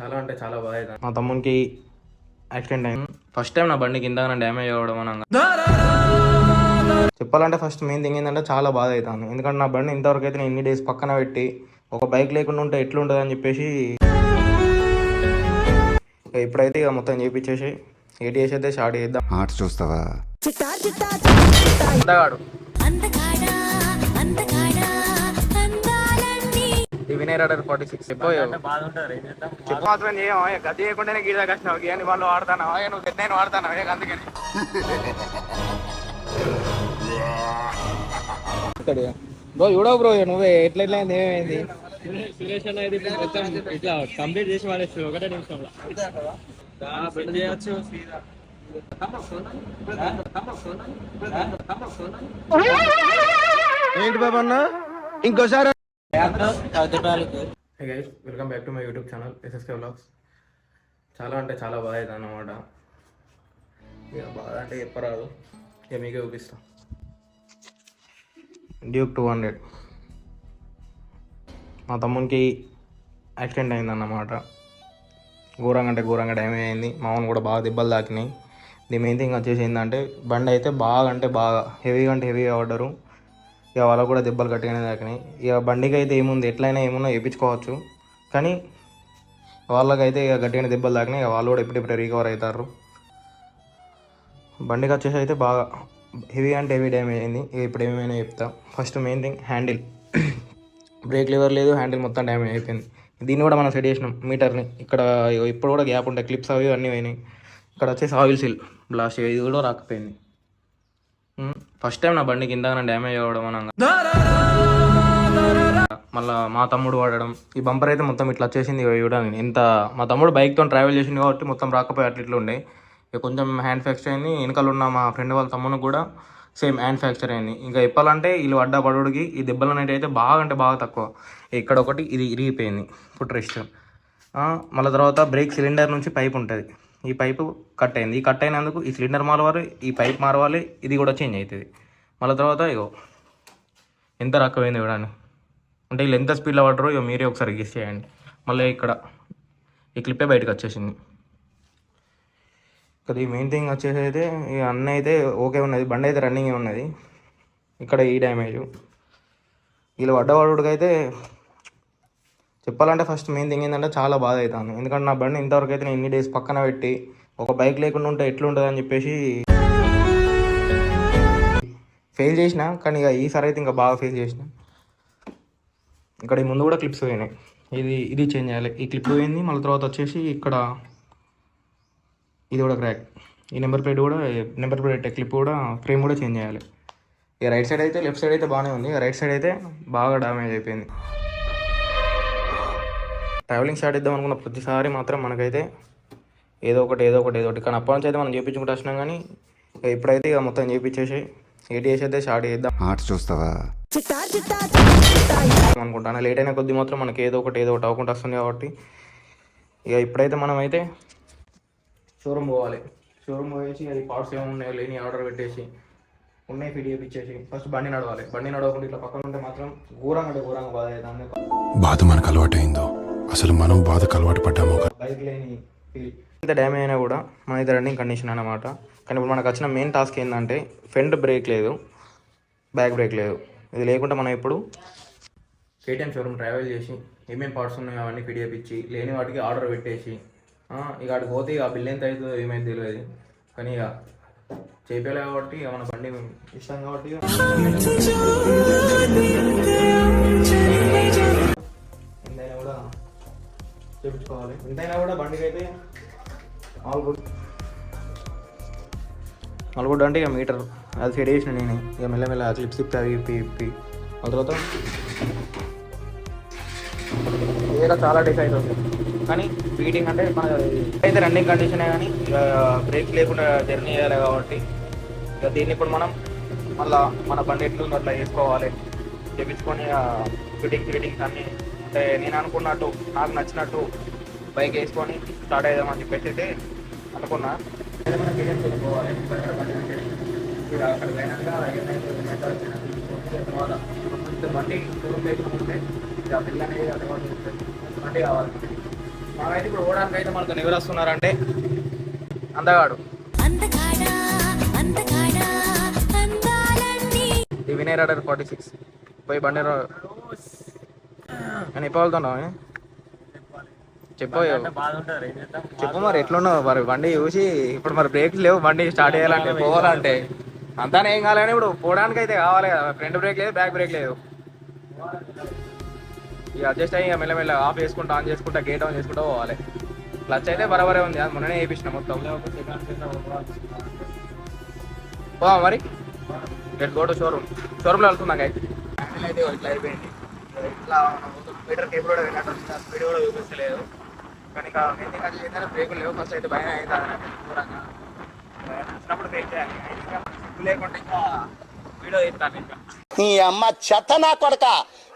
చాలా అంటే చాలా బాగా అవుతుంది. మా తమ్మునికి యాక్సిడెంట్ అయింది. ఫస్ట్ టైం నా బండి కింద డ్యామేజ్ అవ్వడం అనగా చెప్పాలంటే ఫస్ట్ మెయిన్ థింగ్ ఏంటంటే చాలా బాధ అవుతాను. ఎందుకంటే నా బండి ఇంతవరకు అయితే నేను ఇన్ని డేస్ పక్కన పెట్టి ఒక బైక్ లేకుండా ఉంటే ఎట్లుంటుంది అని చెప్పేసి ఇప్పుడైతే ఇక మొత్తం చేయించేసి ఏటీఎస్ అయితే స్టార్ట్ చేద్దాం. ఆట చూస్తావా వినయ్ రాడర్ 46 మాత్రం గది చేయకుండానే గీదా కష్టావు అని వాళ్ళు వాడతాను నువ్వు పెద్ద వాడతాను అందుకని బ్రో చూడవు బ్రో నువ్వే ఎట్లా ఏమైంది సురేష్ అన్న ఇది మొత్తం ఇట్లా కంప్లీట్ చేసి వాడేస్తుంది ఒకటే నిమిషంలో చేయొచ్చు. ఏంటి బాబా అన్న ఇంకోసారి welcome back to my YouTube channel SSK vlogs. చాలా అంటే చాలా బాగా అవుతుంది అన్నమాట. ఇక బాగా అంటే చెప్పరాదు, ఇక మీకే చూపిస్తా. డ్యూక్ 200 మా తమ్మునికి యాక్సిడెంట్ అయిందన్నమాట. ఘోరంగా అంటే ఘోరంగా డ్యామేజ్ అయింది. మామూలు కూడా బాగా దెబ్బలు తాకినాయి. ది మెయిన్ థింగ్ వచ్చేసి ఏంటంటే బండి అయితే బాగా అంటే బాగా హెవీగా అంటే హెవీగా పడ్డారు. ఇక వాళ్ళకు కూడా దెబ్బలు గట్టిగానే తాకినాయి. ఇక బండికి అయితే ఏముంది ఎట్లయినా ఏమున్నా వేయించుకోవచ్చు, కానీ వాళ్ళకైతే ఇక గట్టిగానే దెబ్బలు తాకినాయి. ఇక వాళ్ళు కూడా ఇప్పుడిప్పుడే రికవర్ అవుతారు. బండికి వచ్చేసి అయితే బాగా హెవీ అంటే హెవీ డ్యామేజ్ అయింది. ఇక ఇప్పుడు ఏమైనా చెప్తా. First main thing handle, break liver లేదు, హ్యాండిల్ మొత్తం డ్యామేజ్ అయిపోయింది. దీన్ని కూడా మనం సెట్ చేసినాం మీటర్ని. ఇక్కడ ఇప్పుడు కూడా గ్యాప్ ఉంటాయి, క్లిప్స్ అవి అన్నీ పోయినాయి. ఇక్కడ వచ్చేసి ఆయిల్ సీల్ బ్లాస్ట్, ఇది కూడా రాకపోయింది. ఫస్ట్ టైం నా బండి కింద డ్యామేజ్ అవ్వడం అనగా మళ్ళీ మా తమ్ముడు వాడడం, ఈ బంపర్ అయితే మొత్తం ఇట్లా వచ్చేసింది. చూడండి ఎంత, మా తమ్ముడు బైక్తో ట్రావెల్ చేసింది కాబట్టి మొత్తం రాకపోయి అట్లా ఇట్లా ఉండే. ఇక కొంచెం హ్యాండ్ ఫ్రాక్చర్ అయింది. వెనకాల ఉన్న మా ఫ్రెండ్ వాళ్ళ తమ్ముడు కూడా సేమ్ హ్యాండ్ ఫ్రాక్చర్ అయింది. ఇంకా చెప్పాలంటే వీళ్ళు పడ్డ పడుడికి ఈ దెబ్బలు అనేవి అయితే బాగా అంటే బాగా తక్కువ. ఇక్కడ ఒకటి ఇది ఇరిగిపోయింది ఫుట్ రెస్ట్. మళ్ళీ తర్వాత బ్రేక్ సిలిండర్ నుంచి పైప్ ఉంటుంది, ఈ పైపు కట్ అయింది. ఈ కట్ అయినందుకు ఈ సిలిండర్ మారవాలి, ఈ పైప్ మారవాలి, ఇది కూడా చేంజ్ అవుతుంది. మళ్ళీ తర్వాత ఇగో ఎంత రకమైంది చూడండి. అంటే వీళ్ళు ఎంత స్పీడ్లో పడ్డారో ఇక మీరే ఒకసారి గెస్ చేయండి. మళ్ళీ ఇక్కడ ఈ క్లిప్పే బయటకు వచ్చేసింది. ఇక్కడ ఈ మెయిన్ థింగ్ వచ్చేసి అయితే ఈ అన్న అయితే ఓకే ఉన్నది, బండి అయితే రన్నింగ్ ఉన్నది. ఇక్కడ ఈ డ్యామేజ్ వీళ్ళు పడ్డవాడుకి అయితే చెప్పాలంటే ఫస్ట్ మెయిన్ థింగ్ ఏంటంటే చాలా బాధ అవుతాను. ఎందుకంటే నా బండి ఇంతవరకు అయితే నేను ఇన్ని డేస్ పక్కన పెట్టి ఒక బైక్ లేకుండా ఉంటే ఎట్లుంటుంది అని చెప్పేసి ఫెయిల్ చేసిన. కానీ ఇక ఈసారి అయితే ఇంకా బాగా ఫెయిల్ చేసిన. ఇక్కడ ఈ ముందు కూడా క్లిప్స్ పోయినాయి, ఇది చేంజ్ చేయాలి. ఈ క్లిప్ పోయింది. మళ్ళీ తర్వాత వచ్చేసి ఇక్కడ ఇది కూడా క్రాక్, ఈ నెంబర్ ప్లేట్ క్లిప్ కూడా ఫ్రేమ్ కూడా చేంజ్ చేయాలి. ఇక రైట్ సైడ్ అయితే లెఫ్ట్ సైడ్ అయితే బాగానే ఉంది, రైట్ సైడ్ అయితే బాగా డ్యామేజ్ అయిపోయింది. ట్రావెలింగ్ స్టార్ట్ చేద్దాం అనుకున్న ప్రతిసారి మాత్రం మనకైతే ఏదో ఒకటి కానీ అప్పటి నుంచి అయితే మనం చేయించుకుంటూ వచ్చినాం. కానీ ఇప్పుడైతే ఇక మొత్తం చేయించేసి ఏటీఎస్ అయితే స్టార్ట్ చేద్దాం. ఆట చూస్తావా అనుకుంటాను. లేట్ అయిన కొద్ది మాత్రం మనకి ఏదో ఒకటి అవ్వకుండా వస్తుంది. కాబట్టి ఇక ఇప్పుడైతే మనం అయితే షోరూమ్ పోవాలి. షోరూమ్ పోయేసి అది పార్ట్స్ ఏమున్నాయో లేని ఆర్డర్ పెట్టేసి ఉన్నాయి ఫిట్ చేయించేసి ఫస్ట్ బండి నడవాలి. బండి నడవకుండా ఇట్లా పక్కన ఉంటే మాత్రం ఘోరంగా బాధ అవుతుంది. బాధ మనకు అలవాటైందో అసలు మనం బాధకు అలవాటు పడ్డాము. బైక్ లేని ఫీల్ ఇంత డ్యామేజ్ అయినా కూడా మన అయితే రన్నింగ్ కండిషన్ అన్నమాట. కానీ ఇప్పుడు మనకు వచ్చిన మెయిన్ టాస్క్ ఏంటంటే ఫ్రంట్ బ్రేక్ లేదు, బ్యాక్ బ్రేక్ లేదు. ఇది లేకుండా మనం ఇప్పుడు కేటీఎం షోరూమ్ ట్రావెల్ చేసి ఏమేమి పార్ట్స్ ఉన్నాయో అవన్నీ ఫిట్ చేయించి లేని వాటికి ఆర్డర్ పెట్టేసి ఇక అటు పోతే ఇక బిల్ ఎంత అవుతుందో ఏమైతే తెలియదు. కానీ ఇక చేయాలి కాబట్టి ఇక మన బండి ఇష్టం కాబట్టి ఎంతైనా కూడా చేయించుకోవాలి. ఎంతైనా కూడా బండికి అయితే ఆల్ గుడ్ అంటే ఇక మీటర్ అది సెట్ చేసిన నేను. ఇక మెల్లమెల్ల క్లిప్స్ అవి ఇప్పి ఆ తర్వాత ఏదో చాలా డిసైడ్ అవుతుంది. కానీ బీటింగ్ అంటే మన అయితే రన్నింగ్ కండిషనే, కానీ ఇక బ్రేక్ లేకుండా జర్నీ చేయాలి కాబట్టి ఇక దీన్ని ఇప్పుడు మనం మళ్ళీ మన బండి ఎట్లుందో అట్లా వేసుకోవాలి. చేయించుకొని ఫిట్టింగ్స్ అన్నీ అంటే నేను అనుకున్నట్టు నాకు నచ్చినట్టు బైక్ వేసుకొని స్టార్ట్ అవుదామని చెప్పేసి అయితే అనుకున్నా. పోవాలి అక్కడ తర్వాత బండి షోరూమ్ లేకుంటే ఇక బిల్ అనేది అందుబాటులో ఉంటుంది. బండి కావాలి మనమైతే ఇప్పుడు ఓడానికి అయితే మనతో ఎవరు వస్తున్నారంటే అందగాడు ఈ వినయ్ రాడర్ 46 పోయి బండి నేను ఎప్పుడు వెళ్తున్నావు చెప్పు చెప్పు మరి ఎట్లున్నావు మరి బండి చూసి ఇప్పుడు మరి బ్రేక్స్ లేవు బండి స్టార్ట్ చేయాలంటే పోవాలంటే అంతానే ఏం కావాలని ఇప్పుడు పోవడానికి అయితే కావాలి కదా ఫ్రంట్ బ్రేక్ లేదు బ్యాక్ బ్రేక్ లేదు ఇక అడ్జస్ట్ అయ్యి మెల్లమెల్ల ఆఫ్ చేసుకుంటా ఆన్ చేసుకుంటా గేట్ ఆన్ చేసుకుంటా పోవాలి క్లచ్ అయితే బరాబరే ఉంది అది మొన్ననే వేయించిన మొత్తం పోవా మరి లెట్స్ గో టు షోరూమ్లో వెళ్తున్నాం అయితే ఇట్లా అయిపోయింది ఇట్లా మీటర్ కేబుల్ కూడా వెళ్ళినట్టు స్పీడ్ కూడా చూపిస్తలేదు కానీ ఇంకా మెయిన్ అది ఏంటంటే బ్రేకులు లేవు ఫస్ట్ అయితే భయం అవుతుంది దూరంగా వచ్చినప్పుడు బ్రేక్ చేయాలి సిగ్గు లేకుండా ఇంకా వీడియో తీస్తాను ఇంకా నీ అమ్మ చెత్త నా కొడక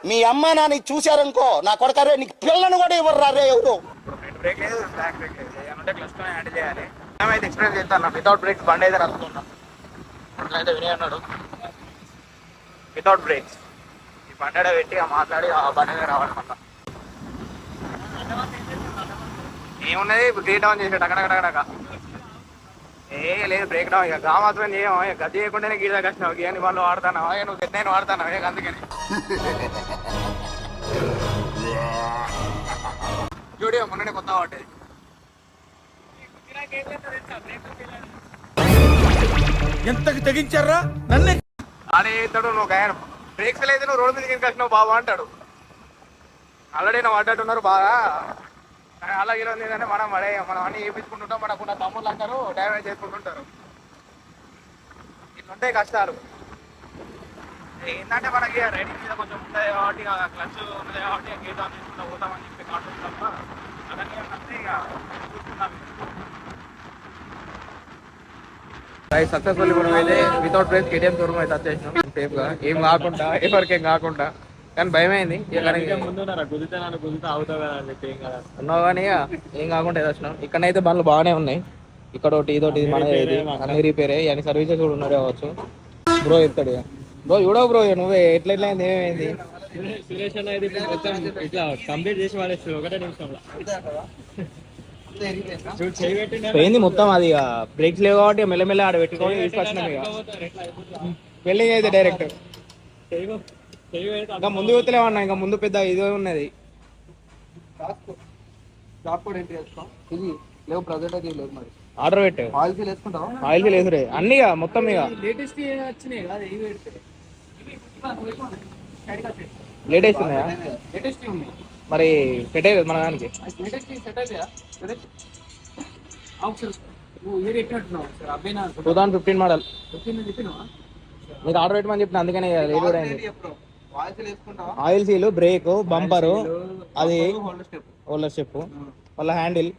మీ అమ్మ నాని చూశారనుకో నా కొడక రే నీకు పిల్లను కూడా ఇవ్వరు రే ఎవరు ఇప్పుడు ఫ్రంట్ బ్రేక్ లేదు బ్యాక్ బ్రేక్ లేదు ఏమంటే క్లచ్ హ్యాండిల్ చేయాలి మేమైతే ఎక్స్పీరియన్స్ చేస్తాను వితౌట్ బ్రేక్స్ బండి అయితే నడుపుతున్నాం అయితే వినయ్ అన్నాడు వితౌట్ బ్రేక్స్ ఈ బండి పెట్టి మాట్లాడి ఆ బండి మీద రావడం వల్ల ఏమున్నది ఇప్పుడు గేట్ ఆన్ చేసాడు అక్కడక్కడక్క ఏ లేదు బ్రేక్ డౌన్ ఇక గా మాత్రం చేయము ఇక గది చేయకుండానే గీత కష్టావు గీని వాళ్ళు వాడతాను నువ్వు పెద్ద వాడతాను ఇక అందుకని చూడు మొన్ననే కొత్త పట్టేది ఎంతకు తెగించారా నన్నే ఆడే ఇస్తాడు నువ్వు గాయన బ్రేక్స్ లేదు నువ్వు రోడ్డు మీద కష్టావు బాబా అంటాడు ఆల్రెడీ నువ్వు పడ్డట్టున్నారు బాగా అలాగే ఏంటంటే మనం అన్ని వేయించుకుంటుంటాం మనకున్న తమ్ముళ్ళు అంటారు డ్యామేజ్ చేసుకుంటుంటారు ఇట్లుంటాయి కష్టాలు ఏంటంటే మనకి రైడింగ్ మీద కొంచెం ఉంటుంది కాబట్టి క్లచ్ ఉంది కాబట్టి గేట్ ఆన్ చేసుకుంటా పోతామని చెప్పి కాంటుంది తప్ప అవన్నీ అంటే ఇక చూసుకుంటాం సక్సెస్ఫుల్ మనం అయితే వితౌట్ ప్రైస్ కేటీఎం షోరూమ్ అయితే వచ్చేసినాం సేఫ్గా ఏం కాకుండా ఎవరికేం కాకుండా కానీ భయమైంది ఉన్నావు కానీ ఏం కాకుండా ఏదో వచ్చినాం ఇక్కడైతే బండ్లు బాగానే ఉన్నాయి ఇక్కడ ఒకటి ఇదొకటి మన అన్ని రిపేర్ అయ్యి అన్ని సర్వీసెస్ కూడా ఉన్నాడే కావచ్చు బ్రో చెప్తాడు ఇక బ్రో చూడవు బ్రో నువ్వే ఎట్లా అయింది ఏమైంది సురేష్ అన్న అయితే మొత్తం ఇట్లా కంప్లీట్ చేసి వాడేస్తుంది ఒకటే నిమిషంలో పోయింది మొత్తం అది ఇక బ్రేక్స్ లేవు కాబట్టి మెల్లమెల్ల ఆడ పెట్టుకొని తీసుకొచ్చినాం ఇక వెల్డింగ్ అయితే డైరెక్ట్ ఇంకా ముందు పోతలేమన్నా ఇంకా ముందు పెద్ద ఇదే ఉన్నది లేవు ప్రజెంట్ అయితే లేవు మరి ఆర్డర్ పెట్టు ఆయిల్ ఫీల్ వేసుకుంటావా ఆయిల్ ఫీల్ వేసురే అన్ని ఇక మొత్తం ఇక లేటెస్ట్ వచ్చినాయి కదా ఇవి లేటెస్ట్ ఉన్నాయా లేటెస్ట్ ఉంది మరి సెట్ అయ్యేది మన దానికి లేటెస్ట్ సెట్ అయితే నువ్వు ఏ రేట్ అంటున్నావు సార్ అబ్బాయి 2015 మోడల్ చెప్పినావా నీకు ఆర్డర్ పెట్టమని చెప్పిన అందుకనే లేట్ కూడా అయింది ఆయిల్ ఫీల్ వేసుకుంటావా ఆయిల్ సీలు బ్రేక్ బంపరు అది హోల్డర్ స్టెప్ ఓలర్ స్టెప్ మళ్ళీ హ్యాండిల్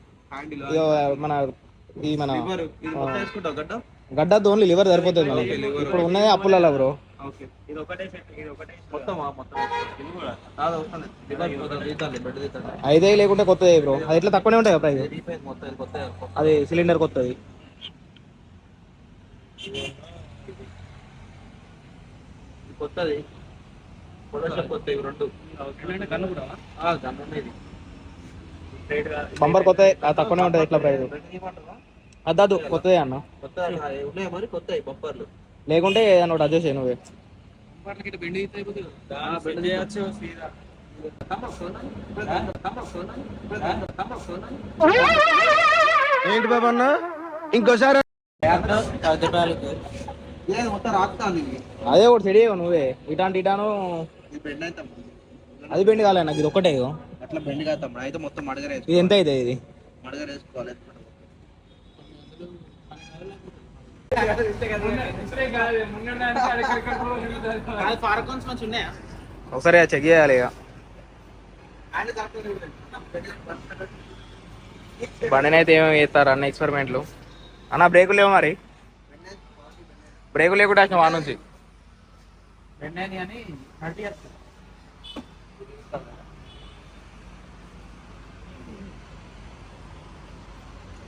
మన ఈ మన గడ్డ ఓన్లీ లివర్ సరిపోతుంది మనకి ఇప్పుడు ఉన్నదే అప్పులలో బ్రో ఐదే లేకుంటే కొత్తది బ్రో అది ఎట్లా తక్కువనే ఉంటాయి ప్రైస్ అది సిలిండర్ కొత్తది కొత్తది బంపర్ కొత్తది తక్కువనే ఉంటుంది ఎట్లా ప్రైస్ అద్దు కొత్తదే అన్న లేకుంటే ఏదన్నా ఒకటి అడ్జస్ట్ చేయి నువ్వే ఏంటి బాబా అన్న ఇంకోసారి మొత్తం రాకుతాను అదే ఒకటి సెడి నువ్వే ఇటాను అది బెండ్ కాలే నాకు ఇది ఒక్కటే ఇగో అట్లా బెండ్ కాదు తమ్ముడు అయితే మొత్తం మడగర ఇది ఎంత అయితే ఇది మడగర వేసుకోవాలి ఒకసారి చెక్ చేయాలి ఇక బండిని అయితే ఏమేమి చేస్తారు అన్న ఎక్స్పెరిమెంట్లు అన్న బ్రేకులు లేవు మరి బ్రేకులు లేకుండా వచ్చిన వాడి నుంచి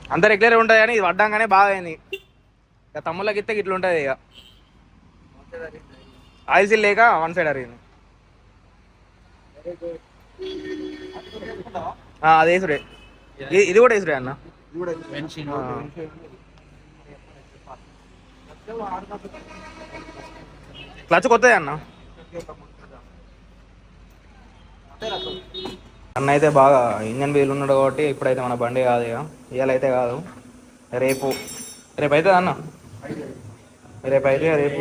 అంత రెగ్యులర్ ఉంటుంది కానీ ఇది పడ్డాగానే బాగా అయింది ఇక తమ్ముళ్ళకి ఇస్తే ఇట్లా ఉంటుంది ఇక ఆయిల్ సీల్ లేక వన్ సైడ్ అరిగింది అదే సురే ఇది కూడా వేసిరా అన్న. క్లచ్ కొత్తది అన్న. అన్న అయితే బాగా ఇంజన్ వీల్ ఉన్నాడు కాబట్టి ఇప్పుడైతే మన బండి కాదు, ఇక ఇవాళ అయితే కాదు, రేపు రేపు అవుతుంది అన్న. రేపు అయితే రేపు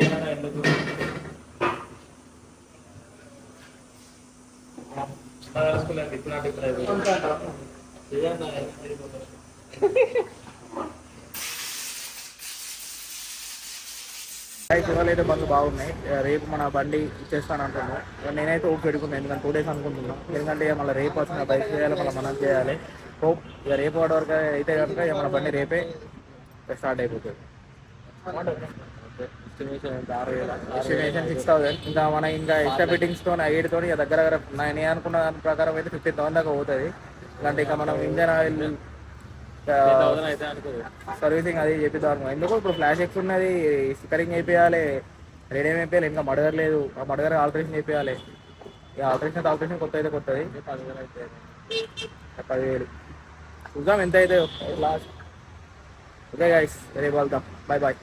ఇవాళ అయితే బండ్లు బాగున్నాయి. రేపు మన బండి ఇచ్చేస్తాను అంటున్నాను. నేనైతే ఓకే పెట్టుకున్నాను, ఎందుకంటే 2 days అనుకుంటున్నాను. ఎందుకంటే మళ్ళీ రేపు వచ్చిన బైక్ చేయాలి, మళ్ళీ మనం చేయాలి. హోప్ ఇక రేపు వాటి వరకు అయితే కనుక ఇక మన బండి రేపే స్టార్ట్ అయిపోతుంది. ఎస్టిమేషన్ 6,000. ఇంకా మన ఇంకా ఎక్స్ట్రా ఫిట్టింగ్స్తో 8తో ఇక దగ్గర నేను అనుకున్న దాని ప్రకారం అయితే 15,000 దాకా పోతుంది. ఎందుకంటే ఇక మనం ఇంజన్ ఆయిల్ సర్వీసింగ్ అది చెప్పిద్దాం. ఎందుకు ఇప్పుడు ఫ్లాష్ ఎక్స్ ఉన్నది, స్టిక్కరింగ్ అయిపోయాలి, రేడియం అయిపోయాలి, ఇంకా మడగర్ లేదు, ఆ మడగర్ ఆల్టరేషన్ అయిపోయాలి. ఇక ఆల్టరేషన్ కొత్త అయితే కొత్తది 10,000 చూద్దాం ఎంత అయితే లాస్ట్. ఓకే గైస్, రేపు వెళ్దాం. Bye bye.